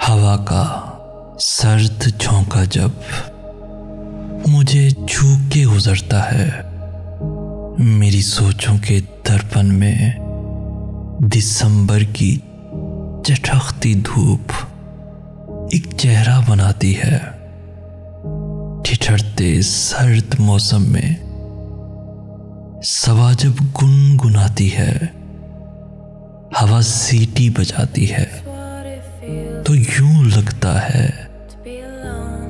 हवा का सर्द झोंका जब मुझे छू के गुजरता है, मेरी सोचों के दर्पण में दिसंबर की चटखती धूप एक चेहरा बनाती है। ठिठुरते सर्द मौसम में सवा जब गुनगुनाती है, हवा सीटी बजाती है, तो यूं लगता है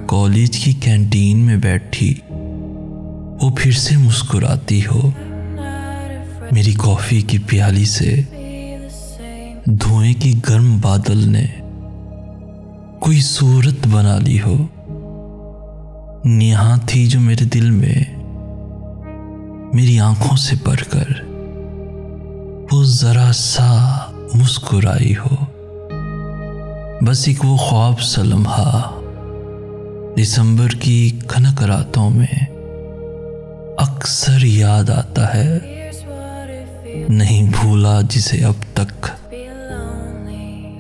कॉलेज की कैंटीन में बैठी वो फिर से मुस्कुराती हो। मेरी कॉफी की प्याली से धुएं की गर्म बादल ने कोई सूरत बना ली हो। नेहा थी जो मेरे दिल में मेरी आंखों से बढ़कर वो जरा सा मुस्कुराई हो। बस एक वो ख्वाब सा लम्हा दिसंबर की खनक रातों में अक्सर याद आता है। नहीं भूला जिसे अब तक,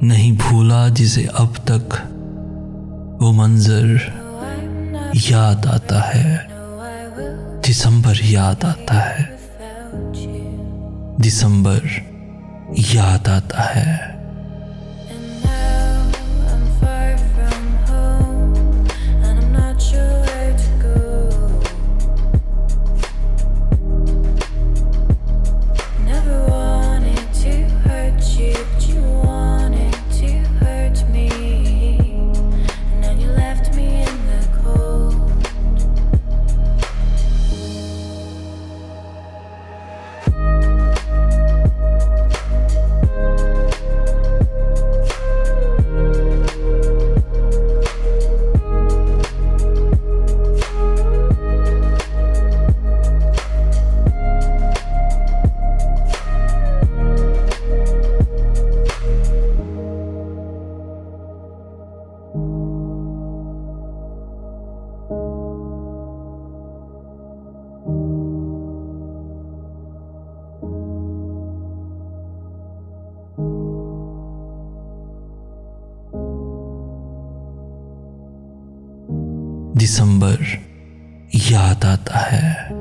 नहीं भूला जिसे अब तक वो मंजर याद आता है। दिसंबर याद आता है, दिसंबर याद आता है। दिसंबर याद आता है।